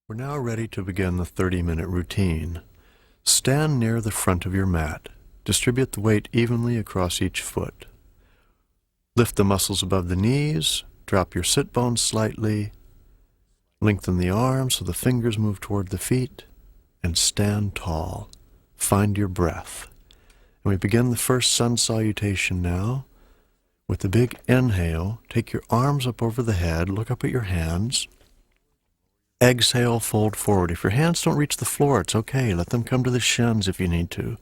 We're now ready to begin the 30-minute routine. Stand near the front of your mat. Distribute the weight evenly across each foot. Lift the muscles above the knees, drop your sit bones slightly, lengthen the arms so the fingers move toward the feet, and stand tall. Find your breath. And we begin the first sun salutation now. With the big inhale, take your arms up over the head, look up at your hands. Exhale, fold forward. If your hands don't reach the floor, it's okay. Let them come to the shins if you need to.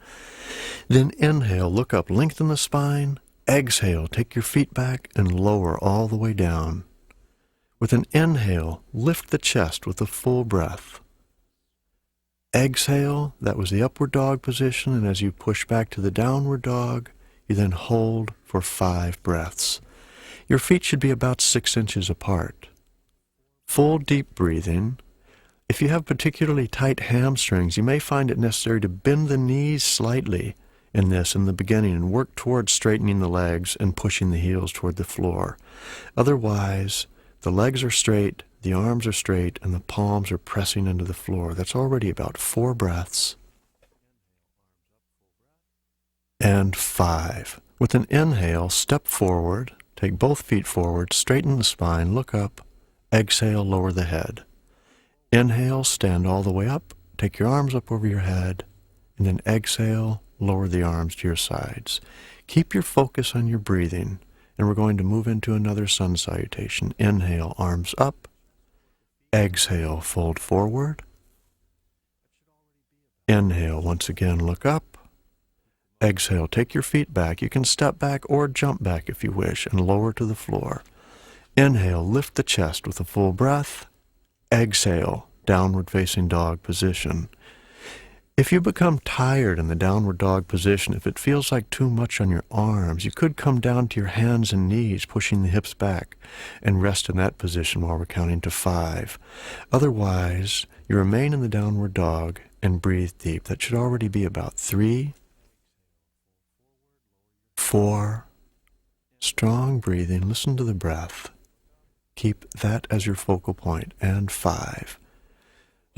Then inhale, look up, lengthen the spine. Exhale, take your feet back and lower all the way down. With an inhale, lift the chest with a full breath. Exhale, that was the upward dog position, and as you push back to the downward dog, you then hold for 5 breaths. Your feet should be about 6 inches apart. Full deep breathing. If you have particularly tight hamstrings, you may find it necessary to bend the knees slightly in the beginning and work towards straightening the legs and pushing the heels toward the floor. Otherwise, the legs are straight, the arms are straight, and the palms are pressing into the floor. That's already about 4 breaths. And 5. With an inhale, step forward, take both feet forward, straighten the spine, look up. Exhale, lower the head. Inhale, stand all the way up, take your arms up over your head, and then exhale, lower the arms to your sides. Keep your focus on your breathing, and we're going to move into another sun salutation. Inhale, arms up. Exhale, fold forward. Inhale, once again, look up. Exhale, take your feet back. You can step back or jump back if you wish, and lower to the floor. Inhale, lift the chest with a full breath. Exhale, downward facing dog position. If you become tired in the downward dog position, if it feels like too much on your arms, you could come down to your hands and knees, pushing the hips back, and rest in that position while we're counting to 5. Otherwise, you remain in the downward dog and breathe deep. That should already be about 3, 4. Strong breathing. Listen to the breath. Keep that as your focal point. And 5.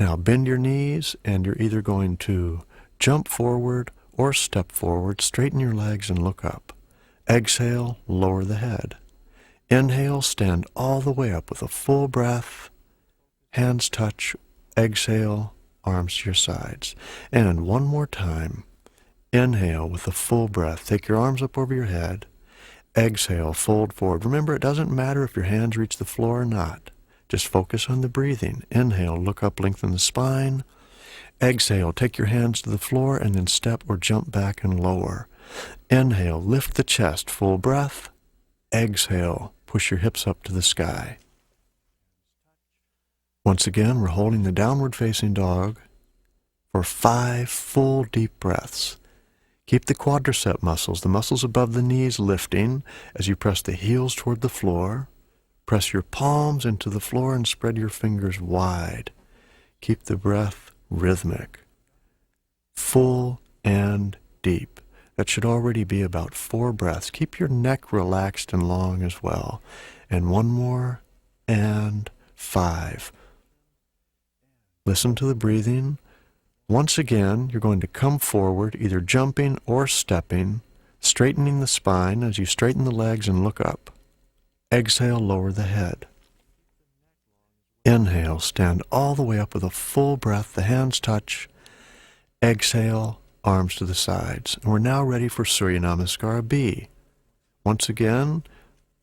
Now bend your knees, and you're either going to jump forward or step forward. Straighten your legs and look up. Exhale, lower the head. Inhale, stand all the way up with a full breath. Hands touch. Exhale, arms to your sides. And one more time. Inhale with a full breath. Take your arms up over your head. Exhale, fold forward. Remember, it doesn't matter if your hands reach the floor or not. Just focus on the breathing. Inhale, look up, lengthen the spine. Exhale, take your hands to the floor and then step or jump back and lower. Inhale, lift the chest, full breath. Exhale, push your hips up to the sky. Once again, we're holding the downward facing dog for 5 full deep breaths. Keep the quadricep muscles, the muscles above the knees, lifting as you press the heels toward the floor. Press your palms into the floor and spread your fingers wide. Keep the breath rhythmic, full and deep. That should already be about 4 breaths. Keep your neck relaxed and long as well. And one more, and 5. Listen to the breathing. Once again, you're going to come forward, either jumping or stepping, straightening the spine as you straighten the legs and look up. Exhale, lower the head. Inhale, stand all the way up with a full breath, the hands touch. Exhale, arms to the sides. And we're now ready for Surya Namaskara B. Once again,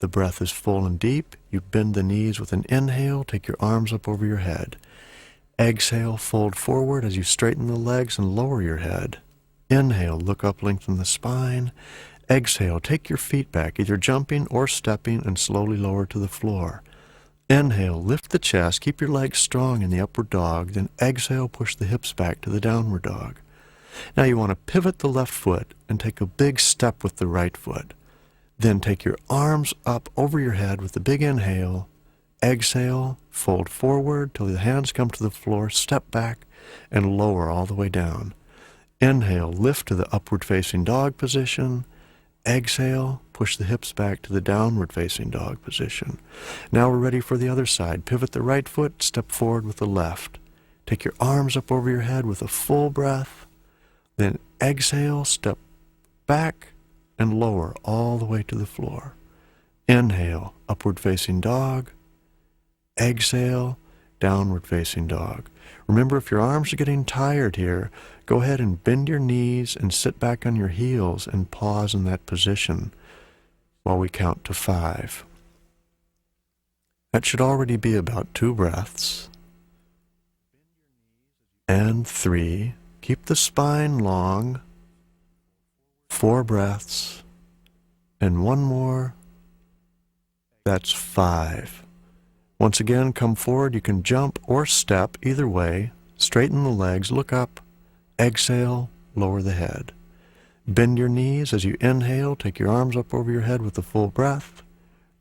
the breath is full and deep. You bend the knees with an inhale, take your arms up over your head. Exhale, fold forward as you straighten the legs and lower your head. Inhale, look up, lengthen the spine. Exhale, take your feet back, either jumping or stepping, and slowly lower to the floor. Inhale, lift the chest, keep your legs strong in the upward dog, then exhale, push the hips back to the downward dog. Now you want to pivot the left foot and take a big step with the right foot. Then take your arms up over your head with the big inhale. Exhale, fold forward till the hands come to the floor, step back, and lower all the way down. Inhale, lift to the upward facing dog position. Exhale, push the hips back to the downward facing dog position. Now we're ready for the other side. Pivot the right foot, step forward with the left. take your arms up over your head with a full breath. Then exhale, step back and lower all the way to the floor. Inhale, upward facing dog. Exhale, downward facing dog. Remember, if your arms are getting tired here, go ahead and bend your knees and sit back on your heels and pause in that position while we count to 5. That should already be about 2 breaths. And 3. Keep the spine long. 4 breaths. And 1 more. That's 5. Once again, come forward. You can jump or step, either way. Straighten the legs, look up. Exhale, lower the head. Bend your knees as you inhale. Take your arms up over your head with a full breath.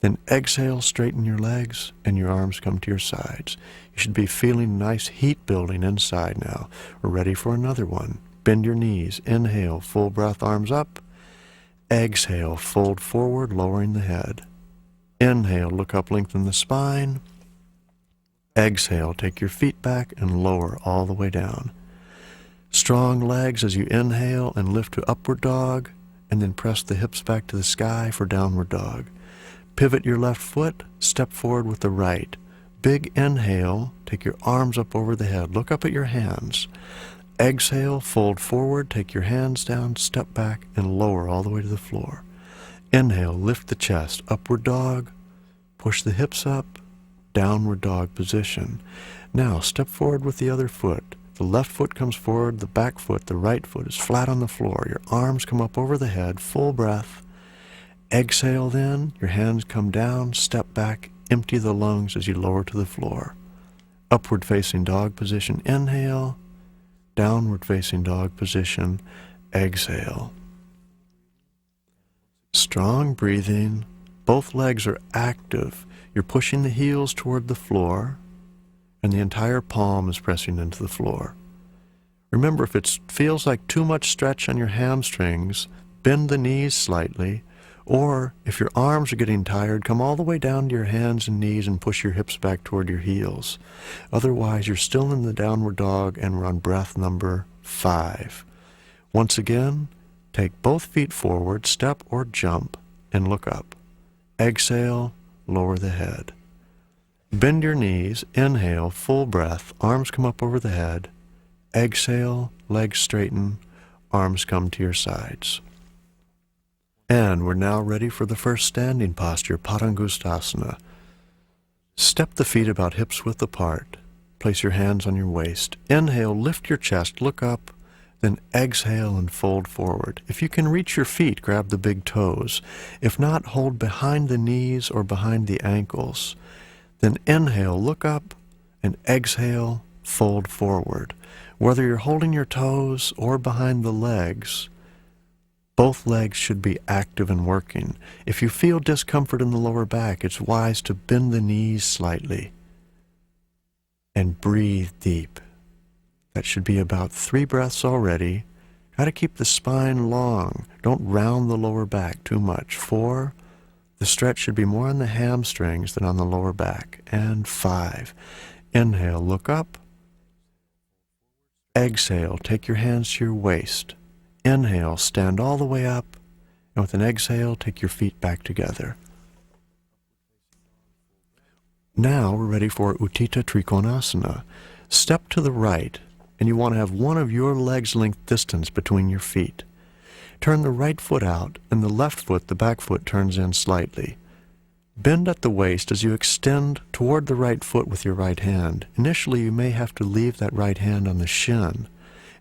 Then exhale, straighten your legs, and your arms come to your sides. You should be feeling nice heat building inside now. We're ready for another one. Bend your knees. Inhale, full breath, arms up. Exhale, fold forward, lowering the head. Inhale, look up, lengthen the spine. Exhale, take your feet back and lower all the way down. Strong legs as you inhale and lift to upward dog, and then press the hips back to the sky for downward dog. Pivot your left foot, step forward with the right. Big inhale, take your arms up over the head, look up at your hands. Exhale, fold forward, take your hands down, step back, and lower all the way to the floor. Inhale, lift the chest, upward dog, push the hips up, downward dog position. Now, step forward with the other foot. The left foot comes forward, the back foot, the right foot is flat on the floor. Your arms come up over the head, full breath. Exhale then, your hands come down, step back, empty the lungs as you lower to the floor. Upward facing dog position, inhale. Downward facing dog position, exhale. Strong breathing. Both legs are active. You're pushing the heels toward the floor, and the entire palm is pressing into the floor. Remember, if it feels like too much stretch on your hamstrings, bend the knees slightly, or if your arms are getting tired, come all the way down to your hands and knees and push your hips back toward your heels. Otherwise, you're still in the downward dog, and we're on breath number 5. Once again, take both feet forward, step or jump, and look up. Exhale, lower the head. Bend your knees, inhale, full breath, arms come up over the head. Exhale, legs straighten, arms come to your sides. And we're now ready for the first standing posture, Padangusthasana. Step the feet about hips width apart. Place your hands on your waist. Inhale, lift your chest, look up. Then exhale and fold forward. If you can reach your feet, grab the big toes. If not, hold behind the knees or behind the ankles. Then inhale, look up, and exhale, fold forward. Whether you're holding your toes or behind the legs, both legs should be active and working. If you feel discomfort in the lower back, it's wise to bend the knees slightly and breathe deep. That should be about 3 breaths already. Got to keep the spine long. Don't round the lower back too much. 4. The stretch should be more on the hamstrings than on the lower back. And 5. Inhale, look up. Exhale, take your hands to your waist. Inhale, stand all the way up. And with an exhale, take your feet back together. Now we're ready for Utthita Trikonasana. Step to the right, and you want to have one of your legs length distance between your feet. Turn the right foot out, and the left foot, the back foot, turns in slightly. Bend at the waist as you extend toward the right foot with your right hand. Initially, you may have to leave that right hand on the shin,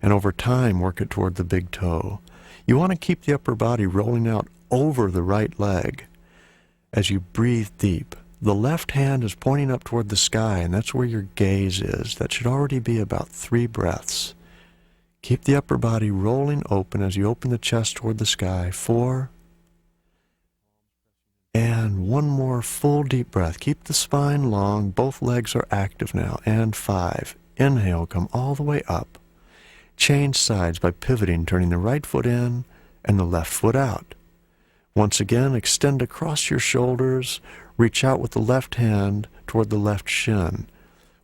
and over time, work it toward the big toe. You want to keep the upper body rolling out over the right leg as you breathe deep. The left hand is pointing up toward the sky, and that's where your gaze is. That should already be about 3 breaths. Keep the upper body rolling open as you open the chest toward the sky. 4. And 1 more full deep breath. Keep the spine long. Both legs are active now. And 5. Inhale, come all the way up. Change sides by pivoting, turning the right foot in and the left foot out. Once again, extend across your shoulders. Reach out with the left hand toward the left shin.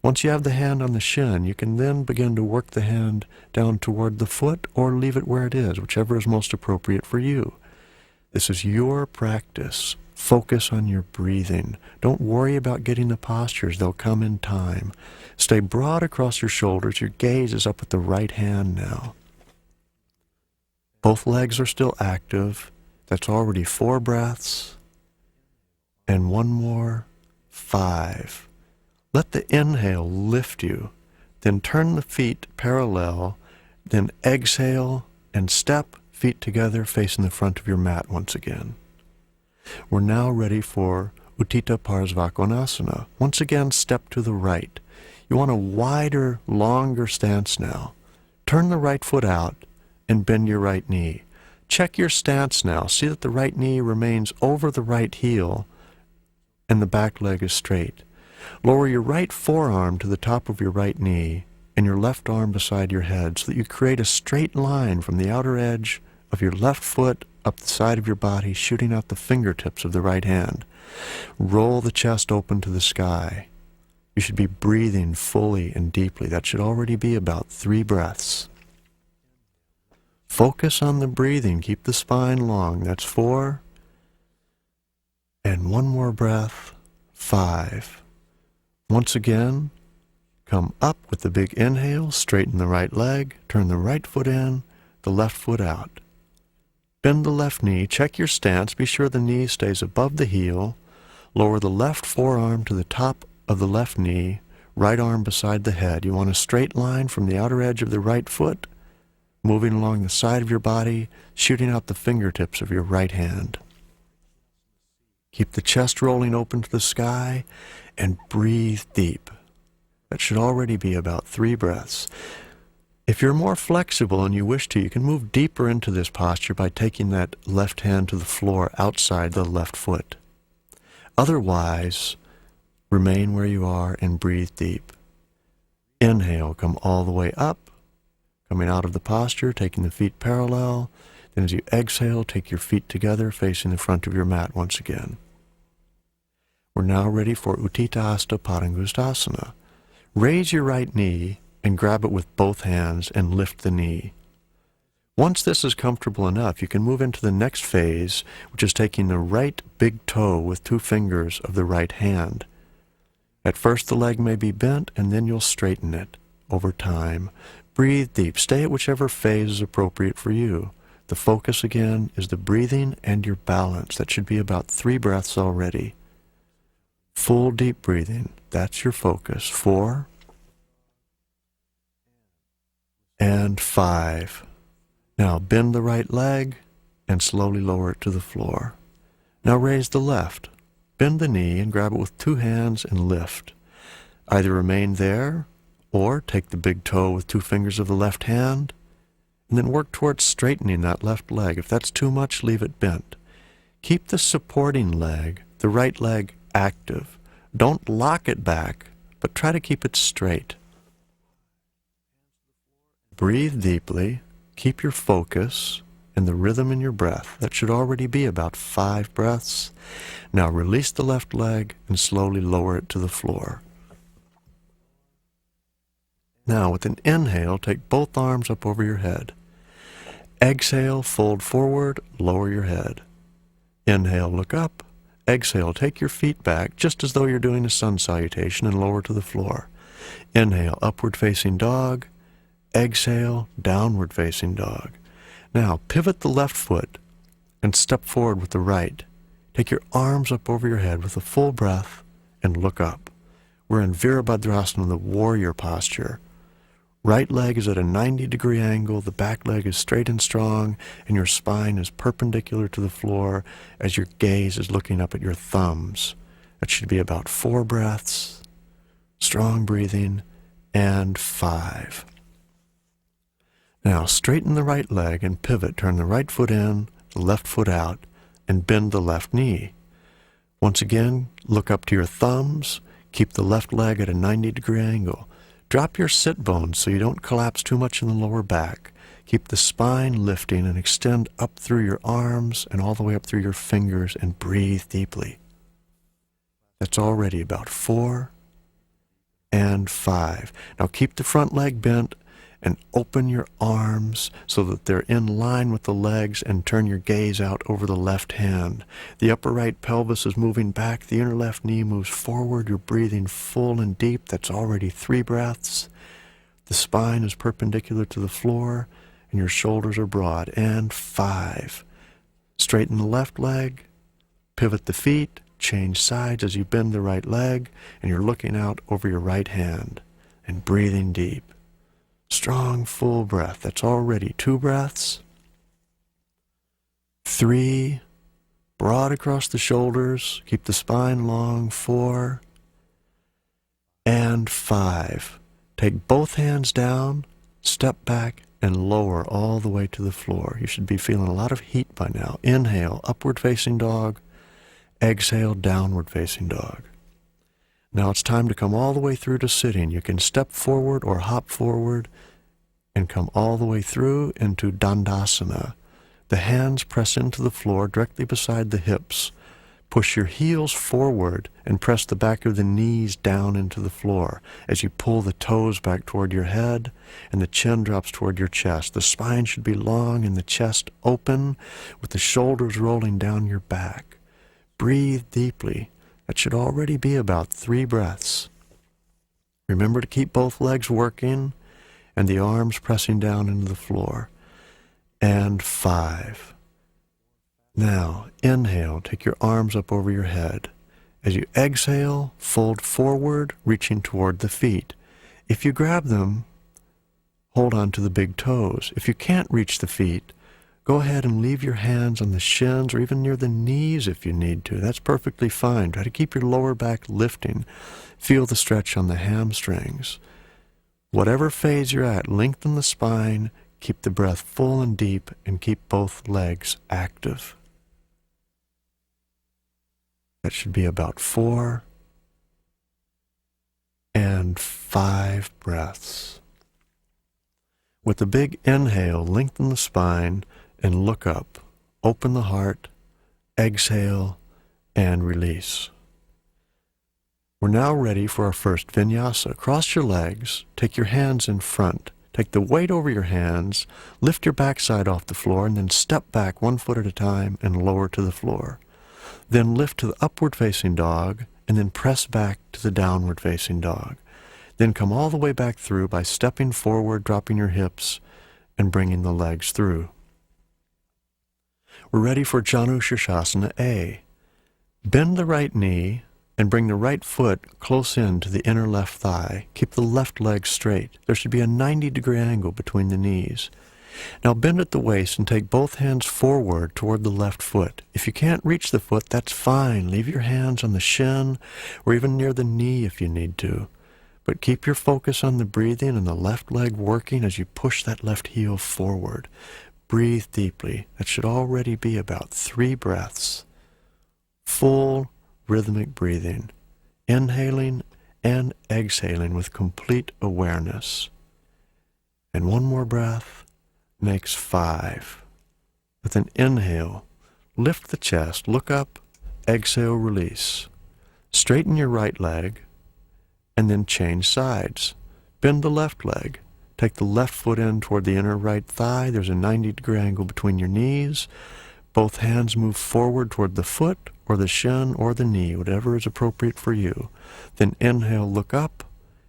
Once you have the hand on the shin, you can then begin to work the hand down toward the foot or leave it where it is, whichever is most appropriate for you. This is your practice. Focus on your breathing. Don't worry about getting the postures. They'll come in time. Stay broad across your shoulders. Your gaze is up at the right hand now. Both legs are still active. That's already 4 breaths. And one more, 5. Let the inhale lift you. Then turn the feet parallel. Then exhale and step, feet together, facing the front of your mat once again. We're now ready for Utthita Parsvakonasana. Once again, step to the right. You want a wider, longer stance now. Turn the right foot out and bend your right knee. Check your stance now. See that the right knee remains over the right heel and the back leg is straight. Lower your right forearm to the top of your right knee and your left arm beside your head so that you create a straight line from the outer edge of your left foot up the side of your body, shooting out the fingertips of the right hand. Roll the chest open to the sky. You should be breathing fully and deeply. That should already be about 3 breaths. Focus on the breathing. Keep the spine long. That's 4. And one more breath, 5. Once again, come up with the big inhale, straighten the right leg, turn the right foot in, the left foot out. Bend the left knee, check your stance, be sure the knee stays above the heel, lower the left forearm to the top of the left knee, right arm beside the head. You want a straight line from the outer edge of the right foot, moving along the side of your body, shooting out the fingertips of your right hand. Keep the chest rolling open to the sky and breathe deep. That should already be about 3 breaths. If you're more flexible and you wish to, you can move deeper into this posture by taking that left hand to the floor outside the left foot. Otherwise, remain where you are and breathe deep. Inhale, come all the way up, coming out of the posture, taking the feet parallel. Then as you exhale, take your feet together, facing the front of your mat once again. We're now ready for Utthita Hasta Padangusthasana. Raise your right knee and grab it with both hands and lift the knee. Once this is comfortable enough, you can move into the next phase, which is taking the right big toe with 2 fingers of the right hand. At first the leg may be bent, and then you'll straighten it over time. Breathe deep. Stay at whichever phase is appropriate for you. The focus again is the breathing and your balance. That should be about 3 breaths already. Full deep breathing. That's your focus. 4 and 5. Now bend the right leg and slowly lower it to the floor. Now raise the left. Bend the knee and grab it with 2 hands and lift. Either remain there or take the big toe with 2 fingers of the left hand and then work towards straightening that left leg. If that's too much, leave it bent. Keep the supporting leg, the right leg, active. Don't lock it back, but try to keep it straight. Breathe deeply. Keep your focus and the rhythm in your breath. That should already be about 5 breaths. Now release the left leg and slowly lower it to the floor. Now with an inhale, take both arms up over your head. Exhale, fold forward, lower your head. Inhale, look up. Exhale, take your feet back, just as though you're doing a sun salutation, and lower to the floor. Inhale, upward facing dog. Exhale, downward facing dog. Now pivot the left foot and step forward with the right. Take your arms up over your head with a full breath and look up. We're in Virabhadrasana, the warrior posture. Right leg is at a 90-degree angle, the back leg is straight and strong, and your spine is perpendicular to the floor as your gaze is looking up at your thumbs. That should be about 4 breaths, strong breathing, and 5. Now straighten the right leg and pivot. Turn the right foot in, the left foot out, and bend the left knee. Once again, look up to your thumbs. Keep the left leg at a 90-degree angle. Drop your sit bones so you don't collapse too much in the lower back. Keep the spine lifting and extend up through your arms and all the way up through your fingers and breathe deeply. That's already about 4 and 5. Now keep the front leg bent and open your arms so that they're in line with the legs, and turn your gaze out over the left hand. The upper right pelvis is moving back. The inner left knee moves forward. You're breathing full and deep. That's already 3 breaths. The spine is perpendicular to the floor, and your shoulders are broad. And 5. Straighten the left leg. Pivot the feet. Change sides as you bend the right leg, and you're looking out over your right hand and breathing deep. Strong, full breath. That's already 2 breaths. 3. Broad across the shoulders. Keep the spine long. 4. And 5. Take both hands down, step back, and lower all the way to the floor. You should be feeling a lot of heat by now. Inhale, upward facing dog. Exhale, downward facing dog. Now it's time to come all the way through to sitting. You can step forward or hop forward and come all the way through into Dandasana. The hands press into the floor directly beside the hips. Push your heels forward and press the back of the knees down into the floor as you pull the toes back toward your head and the chin drops toward your chest. The spine should be long and the chest open with the shoulders rolling down your back. Breathe deeply. That should already be about 3 breaths. Remember to keep both legs working and the arms pressing down into the floor. And 5. Now, inhale, take your arms up over your head. As you exhale, fold forward, reaching toward the feet. If you grab them, hold on to the big toes. If you can't reach the feet, go ahead and leave your hands on the shins or even near the knees if you need to. That's perfectly fine. Try to keep your lower back lifting. Feel the stretch on the hamstrings. Whatever phase you're at, lengthen the spine, keep the breath full and deep, and keep both legs active. That should be about 4 and 5 breaths. With a big inhale, lengthen the spine and look up. Open the heart, exhale, and release. We're now ready for our first vinyasa. Cross your legs, take your hands in front, take the weight over your hands, lift your backside off the floor, and then step back 1 foot at a time and lower to the floor. Then lift to the upward facing dog, and then press back to the downward facing dog. Then come all the way back through by stepping forward, dropping your hips, and bringing the legs through. We're ready for Janu Shirshasana A. Bend the right knee and bring the right foot close in to the inner left thigh. Keep the left leg straight. There should be a 90-degree angle between the knees. Now bend at the waist and take both hands forward toward the left foot. If you can't reach the foot, that's fine. Leave your hands on the shin or even near the knee if you need to. But keep your focus on the breathing and the left leg working as you push that left heel forward. Breathe deeply. That should already be about 3 breaths. Full rhythmic breathing. Inhaling and exhaling with complete awareness. And 1 more breath makes 5. With an inhale, lift the chest, look up, exhale, release. Straighten your right leg, and then change sides. Bend the left leg. Take the left foot in toward the inner right thigh. There's a 90-degree angle between your knees. Both hands move forward toward the foot or the shin or the knee, whatever is appropriate for you. Then inhale, look up,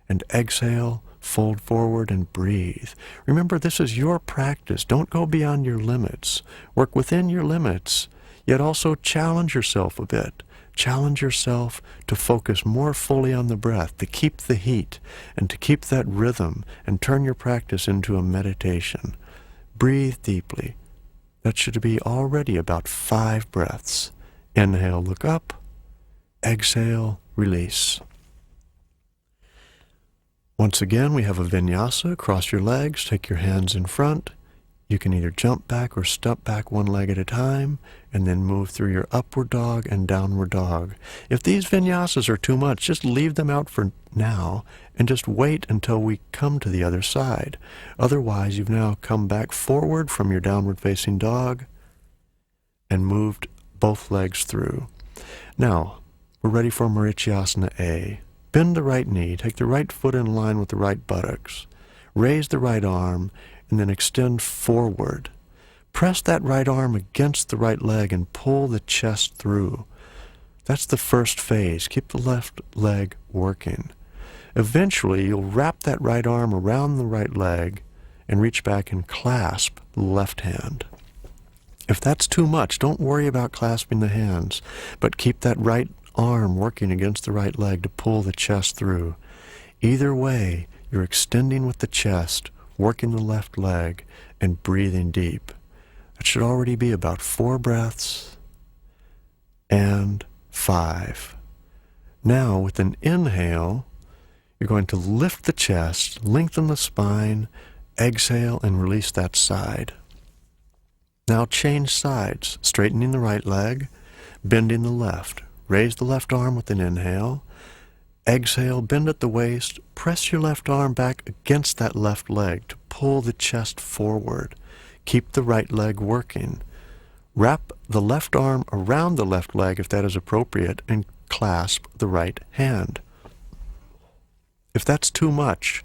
and exhale, fold forward and breathe. Remember, this is your practice. Don't go beyond your limits. Work within your limits, yet also challenge yourself a bit. Challenge yourself to focus more fully on the breath, to keep the heat, and to keep that rhythm, and turn your practice into a meditation. Breathe deeply. That should be already about 5 breaths. Inhale, look up. Exhale, release. Once again, we have a vinyasa. Cross your legs, take your hands in front. You can either jump back or step back 1 leg at a time, and then move through your upward dog and downward dog. If these vinyasas are too much, just leave them out for now, and just wait until we come to the other side. Otherwise, you've now come back forward from your downward facing dog, and moved both legs through. Now, we're ready for Marichyasana A. Bend the right knee, take the right foot in line with the right buttocks, raise the right arm, and then extend forward. Press that right arm against the right leg and pull the chest through. That's the first phase. Keep the left leg working. Eventually, you'll wrap that right arm around the right leg and reach back and clasp the left hand. If that's too much, don't worry about clasping the hands, but keep that right arm working against the right leg to pull the chest through. Either way, you're extending with the chest, working the left leg, and breathing deep. That should already be about 4 breaths and 5. Now, with an inhale, you're going to lift the chest, lengthen the spine, exhale, and release that side. Now change sides, straightening the right leg, bending the left. Raise the left arm with an inhale. Exhale, bend at the waist, press your left arm back against that left leg to pull the chest forward. Keep the right leg working. Wrap the left arm around the left leg if that is appropriate and clasp the right hand. If that's too much,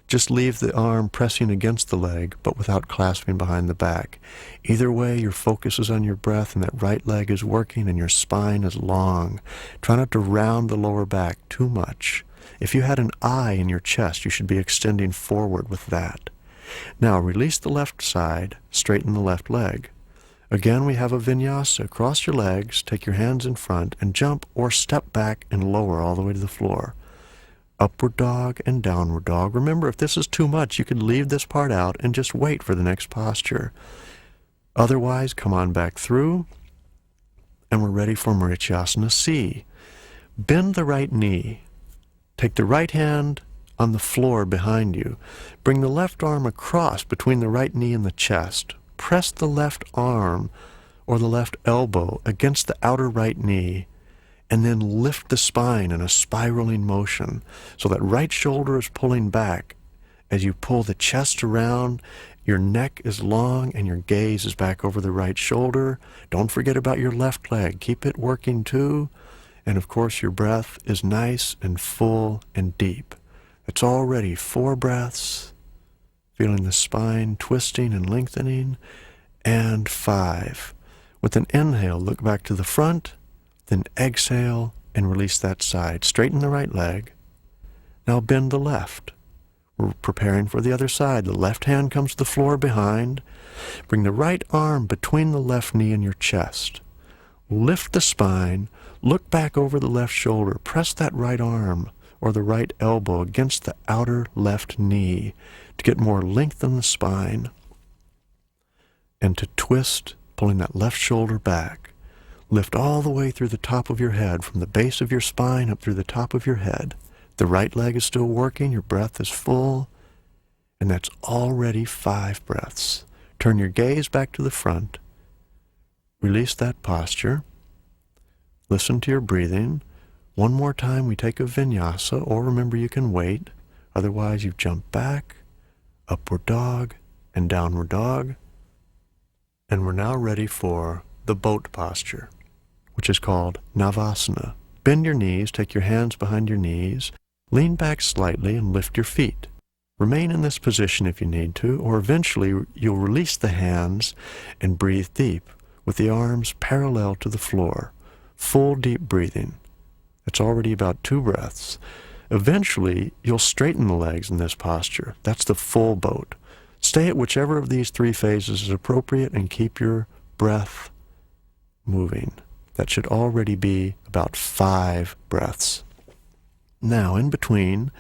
just leave the arm pressing against the leg, but without clasping behind the back. Either way, your focus is on your breath and that right leg is working and your spine is long. Try not to round the lower back too much. If you had an eye in your chest, you should be extending forward with that. Now, release the left side, straighten the left leg. Again, we have a vinyasa. Cross your legs, take your hands in front, and jump or step back and lower all the way to the floor. Upward dog and downward dog. Remember, if this is too much, you could leave this part out and just wait for the next posture. Otherwise, come on back through, and we're ready for Marichyasana C. Bend the right knee. Take the right hand on the floor behind you. Bring the left arm across between the right knee and the chest. Press the left arm or the left elbow against the outer right knee, and then lift the spine in a spiraling motion so that right shoulder is pulling back. As you pull the chest around, your neck is long and your gaze is back over the right shoulder. Don't forget about your left leg. Keep it working too. And of course, your breath is nice and full and deep. It's already 4 breaths, feeling the spine twisting and lengthening, and 5. With an inhale, look back to the front, then exhale and release that side. Straighten the right leg. Now bend the left. We're preparing for the other side. The left hand comes to the floor behind. Bring the right arm between the left knee and your chest. Lift the spine. Look back over the left shoulder. Press that right arm or the right elbow against the outer left knee to get more length in the spine and to twist, pulling that left shoulder back. Lift all the way through the top of your head, from the base of your spine up through the top of your head. The right leg is still working, your breath is full, and that's already 5 breaths. Turn your gaze back to the front. Release that posture. Listen to your breathing. One more time, we take a vinyasa, or remember you can wait. Otherwise, you jump back, upward dog, and downward dog. And we're now ready for the boat posture, which is called Navasana. Bend your knees, take your hands behind your knees, lean back slightly and lift your feet. Remain in this position if you need to, or eventually you'll release the hands and breathe deep with the arms parallel to the floor. Full deep breathing. It's already about 2 breaths. Eventually, you'll straighten the legs in this posture. That's the full boat. Stay at whichever of these 3 phases is appropriate and keep your breath moving. That should already be about 5 breaths. Now, in between,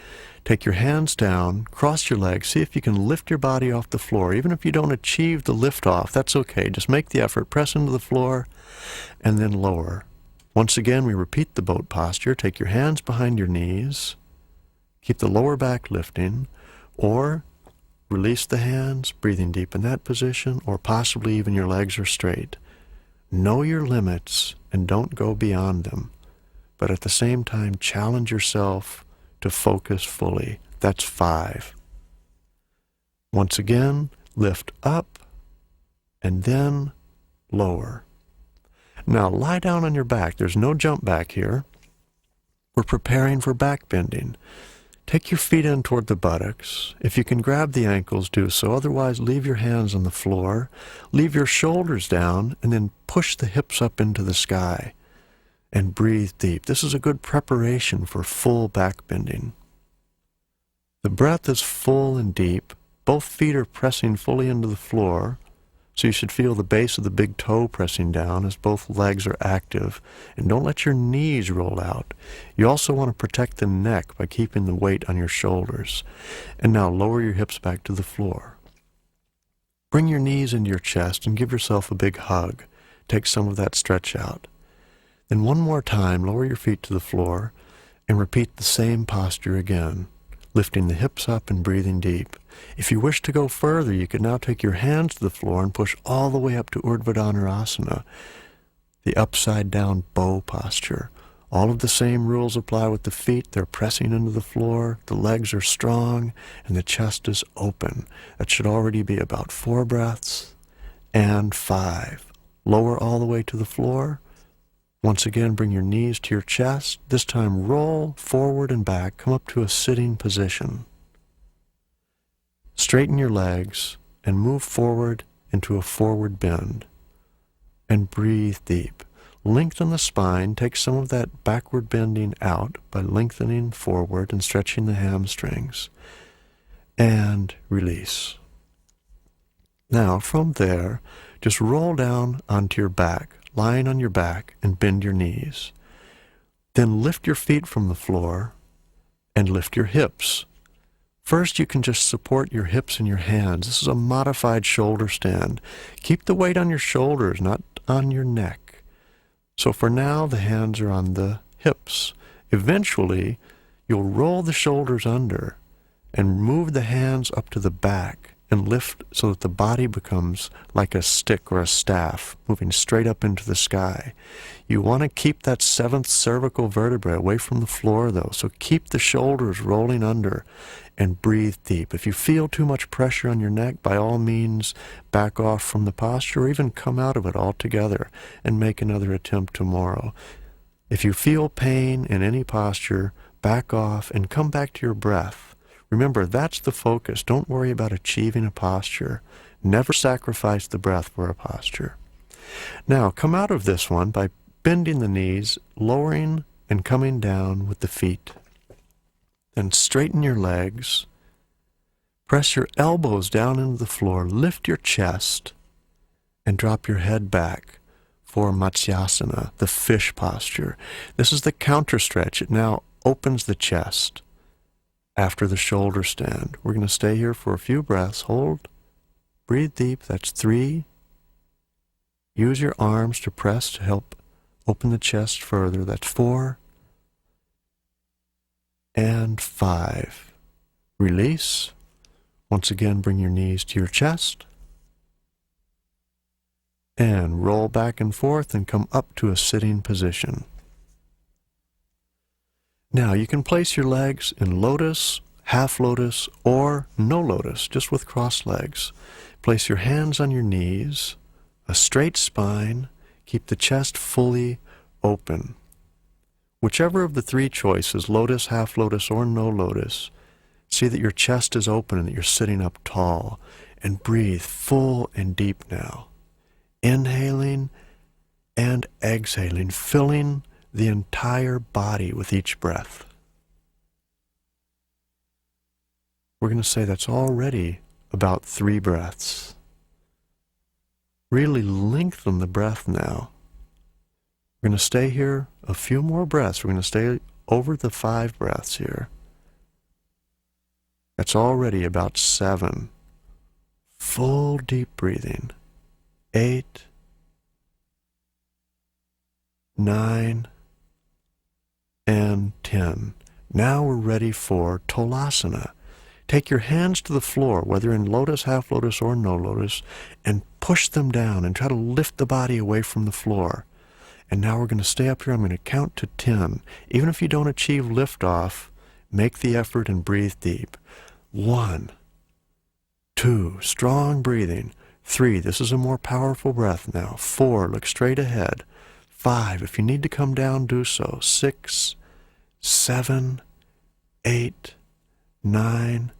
take your hands down, cross your legs, see if you can lift your body off the floor. Even if you don't achieve the lift off, that's okay. Just make the effort, press into the floor, and then lower. Once again, we repeat the boat posture. Take your hands behind your knees, keep the lower back lifting, or release the hands, breathing deep in that position, or possibly even your legs are straight. Know your limits and don't go beyond them, but at the same time, challenge yourself to focus fully. That's 5. Once again, lift up and then lower. Now lie down on your back. There's no jump back here. We're preparing for back bending. Take your feet in toward the buttocks. If you can grab the ankles, do so. Otherwise, leave your hands on the floor. Leave your shoulders down, and then push the hips up into the sky. And breathe deep. This is a good preparation for full back bending. The breath is full and deep. Both feet are pressing fully into the floor. So you should feel the base of the big toe pressing down as both legs are active. And don't let your knees roll out. You also want to protect the neck by keeping the weight on your shoulders. And now lower your hips back to the floor. Bring your knees into your chest and give yourself a big hug. Take some of that stretch out. Then one more time, lower your feet to the floor and repeat the same posture again, lifting the hips up and breathing deep. If you wish to go further, you can now take your hands to the floor and push all the way up to Urdhva Dhanurasana, the upside down bow posture. All of the same rules apply with the feet. They're pressing into the floor, the legs are strong, and the chest is open. That should already be about 4 breaths and 5. Lower all the way to the floor. Once again, bring your knees to your chest. This time, roll forward and back. Come up to a sitting position. Straighten your legs and move forward into a forward bend. And breathe deep. Lengthen the spine. Take some of that backward bending out by lengthening forward and stretching the hamstrings. And release. Now, from there, just roll down onto your back, lying on your back, and bend your knees. Then lift your feet from the floor and lift your hips. First, you can just support your hips and your hands. This is a modified shoulder stand. Keep the weight on your shoulders, not on your neck. So for now, the hands are on the hips. Eventually, you'll roll the shoulders under and move the hands up to the back and lift so that the body becomes like a stick or a staff, moving straight up into the sky. You want to keep that 7th cervical vertebra away from the floor, though, so keep the shoulders rolling under and breathe deep. If you feel too much pressure on your neck, by all means, back off from the posture or even come out of it altogether and make another attempt tomorrow. If you feel pain in any posture, back off and come back to your breath. Remember, that's the focus. Don't worry about achieving a posture. Never sacrifice the breath for a posture. Now, come out of this one by bending the knees, lowering and coming down with the feet. Then straighten your legs. Press your elbows down into the floor. Lift your chest and drop your head back for Matsyasana, the fish posture. This is the counter stretch. It now opens the chest after the shoulder stand. We're going to stay here for a few breaths. Hold. Breathe deep. That's 3. Use your arms to press to help open the chest further. That's 4. And 5. Release. Once again, bring your knees to your chest. And roll back and forth and come up to a sitting position. Now, you can place your legs in lotus, half lotus, or no lotus, just with crossed legs. Place your hands on your knees, a straight spine, keep the chest fully open. Whichever of the 3 choices, lotus, half lotus, or no lotus, see that your chest is open and that you're sitting up tall, and breathe full and deep now. Inhaling and exhaling, filling the entire body with each breath. We're going to say that's already about 3 breaths. Really lengthen the breath now. We're going to stay here a few more breaths. We're going to stay over the 5 breaths here. That's already about 7. Full deep breathing. 8, 9, and 10. Now we're ready for Tolasana. Take your hands to the floor, whether in lotus, half lotus, or no lotus, and push them down and try to lift the body away from the floor. And now we're going to stay up here. I'm going to count to 10. Even if you don't achieve liftoff, make the effort and breathe deep. 1, 2, strong breathing. 3, this is a more powerful breath now. 4, look straight ahead. 5, if you need to come down, do so. 6, 7, 8, 9,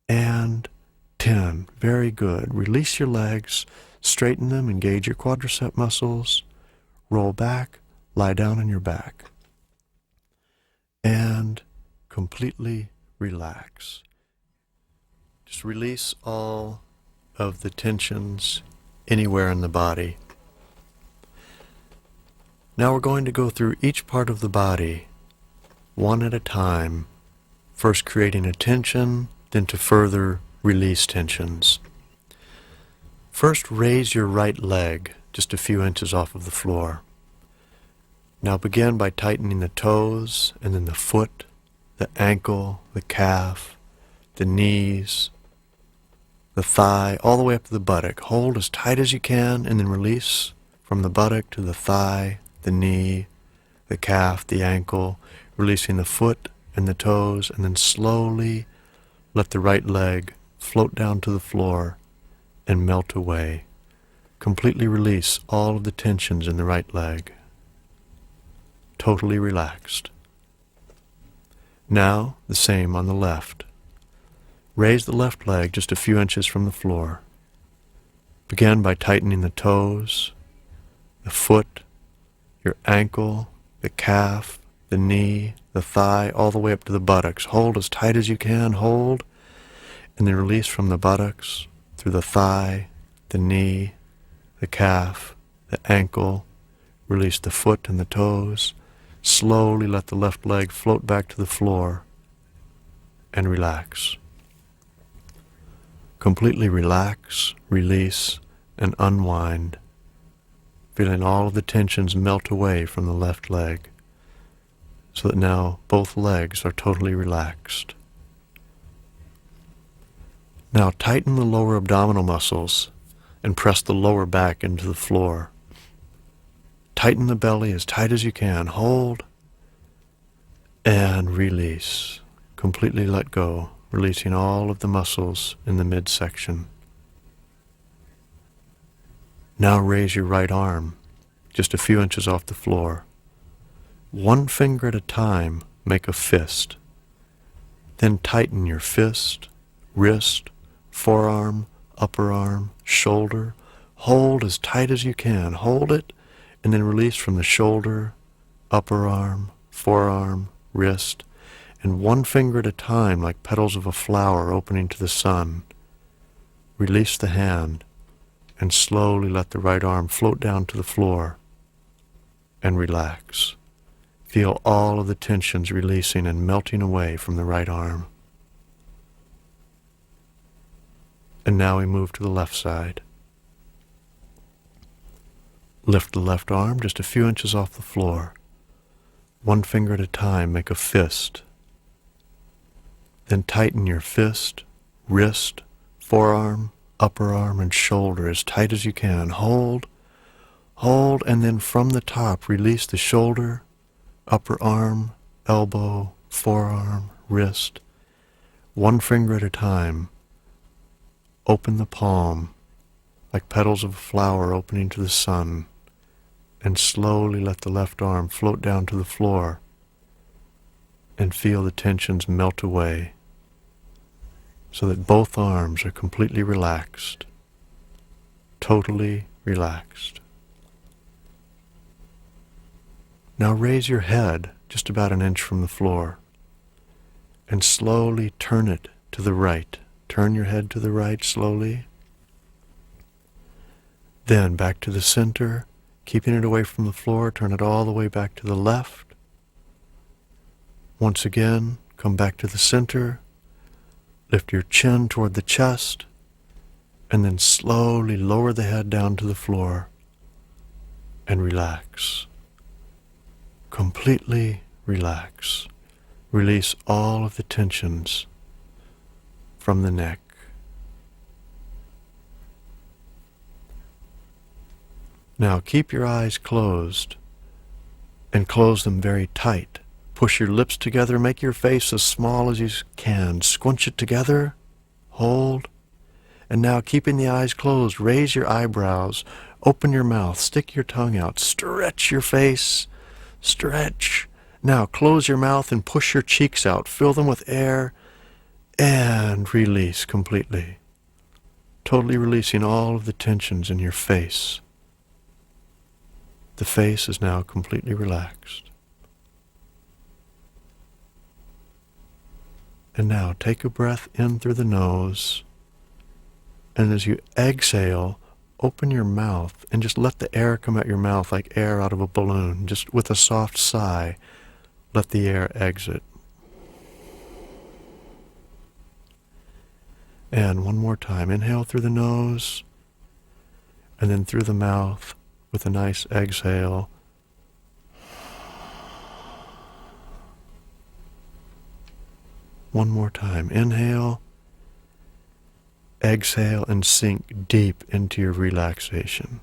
and 10. Very good. Release your legs, straighten them, engage your quadricep muscles, roll back, lie down on your back, and completely relax. Just release all of the tensions anywhere in the body. Now we're going to go through each part of the body, one at a time, first creating a tension, then to further release tensions. First, raise your right leg just a few inches off of the floor. Now begin by tightening the toes, and then the foot, the ankle, the calf, the knees, the thigh, all the way up to the buttock. Hold as tight as you can, and then release from the buttock to the thigh, the knee, the calf, the ankle, releasing the foot and the toes, and then slowly let the right leg float down to the floor and melt away. Completely release all of the tensions in the right leg. Totally relaxed. Now, the same on the left. Raise the left leg just a few inches from the floor. Begin by tightening the toes, the foot, your ankle, the calf, the knee, the thigh, all the way up to the buttocks. Hold as tight as you can, hold, and then release from the buttocks, through the thigh, the knee, the calf, the ankle, release the foot and the toes. Slowly let the left leg float back to the floor and relax. Completely relax, release, and unwind, feeling all of the tensions melt away from the left leg, so that now both legs are totally relaxed. Now tighten the lower abdominal muscles and press the lower back into the floor. Tighten the belly as tight as you can. Hold and release. Completely let go, releasing all of the muscles in the midsection. Now raise your right arm just a few inches off the floor. One finger at a time, make a fist. Then tighten your fist, wrist, forearm, upper arm, shoulder. Hold as tight as you can. Hold it, and then release from the shoulder, upper arm, forearm, wrist, and one finger at a time, like petals of a flower opening to the sun. Release the hand, and slowly let the right arm float down to the floor, and relax. Feel all of the tensions releasing and melting away from the right arm. And now we move to the left side. Lift the left arm just a few inches off the floor. One finger at a time, make a fist. Then tighten your fist, wrist, forearm, upper arm, and shoulder as tight as you can. Hold, and then from the top, release the shoulder, upper arm, elbow, forearm, wrist. One finger at a time. Open the palm, like petals of a flower opening to the sun, and slowly let the left arm float down to the floor and feel the tensions melt away so that both arms are completely relaxed, totally relaxed. Now raise your head just about an inch from the floor and slowly turn it to the right. Turn your head to the right slowly. Then back to the center, keeping it away from the floor, turn it all the way back to the left. Once again, come back to the center, lift your chin toward the chest, and then slowly lower the head down to the floor and relax. Completely relax. Release all of the tensions from the neck. Now keep your eyes closed and close them very tight. Push your lips together, make your face as small as you can. Squinch it together, hold, and now keeping the eyes closed, raise your eyebrows, open your mouth, stick your tongue out, stretch your face, stretch. Now close your mouth and push your cheeks out. Fill them with air and release completely. Totally releasing all of the tensions in your face. The face is now completely relaxed. And now take a breath in through the nose. And as you exhale, open your mouth and just let the air come out your mouth like air out of a balloon. Just with a soft sigh, let the air exit. And one more time, inhale through the nose, and then through the mouth with a nice exhale. One more time, inhale, exhale, and sink deep into your relaxation.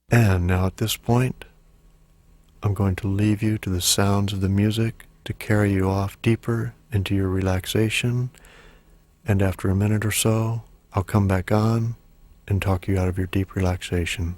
And now at this point, I'm going to leave you to the sounds of the music to carry you off deeper into your relaxation. And after a minute or so, I'll come back on and talk you out of your deep relaxation.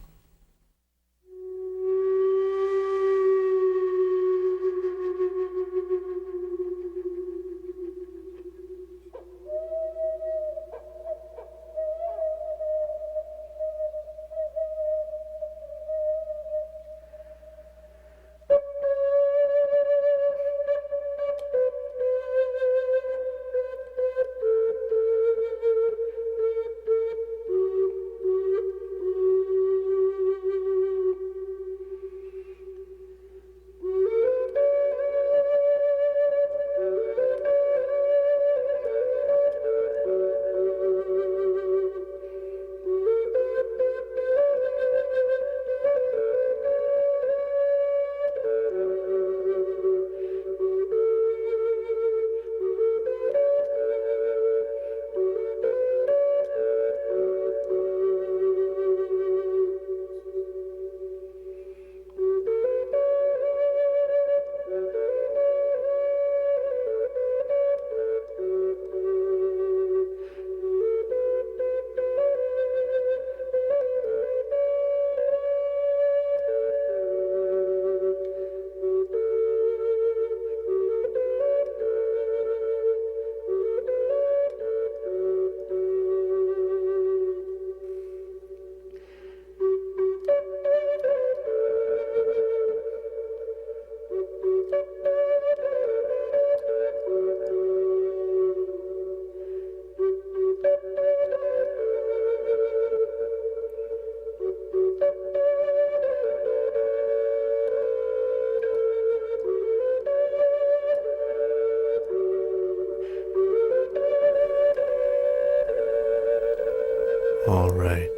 All right,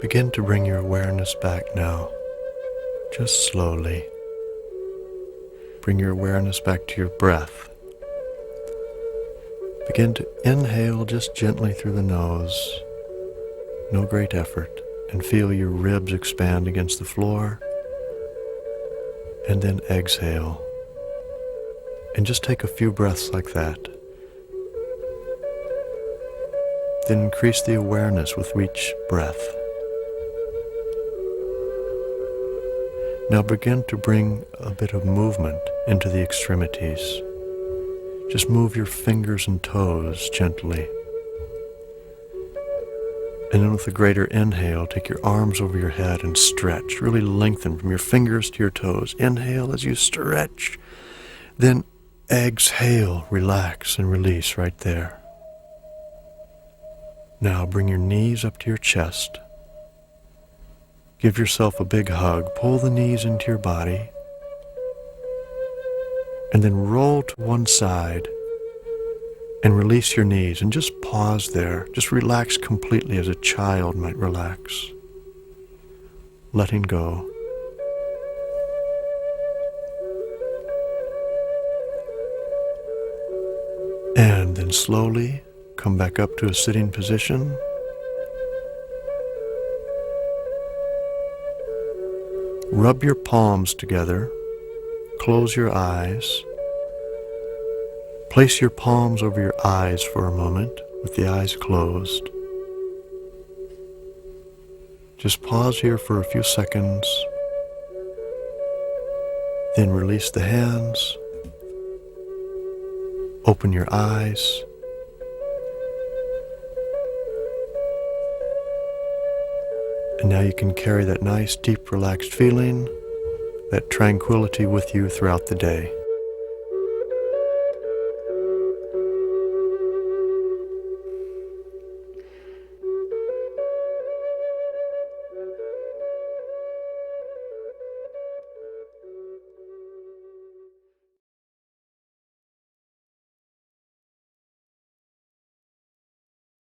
begin to bring your awareness back now, just slowly. Bring your awareness back to your breath. Begin to inhale just gently through the nose, no great effort, and feel your ribs expand against the floor, and then exhale. And just take a few breaths like that. Then increase the awareness with each breath. Now begin to bring a bit of movement into the extremities. Just move your fingers and toes gently. And then with a greater inhale, take your arms over your head and stretch. Really lengthen from your fingers to your toes. Inhale as you stretch. Then exhale, relax and release right there. Now bring your knees up to your chest. Give yourself a big hug. Pull the knees into your body. And then roll to one side and release your knees. And just pause there. Just relax completely as a child might relax. Letting go. And then slowly come back up to a sitting position. Rub your palms together. Close your eyes. Place your palms over your eyes for a moment with the eyes closed. Just pause here for a few seconds, then release the hands, open your eyes, and now you can carry that nice, deep, relaxed feeling, that tranquility with you throughout the day.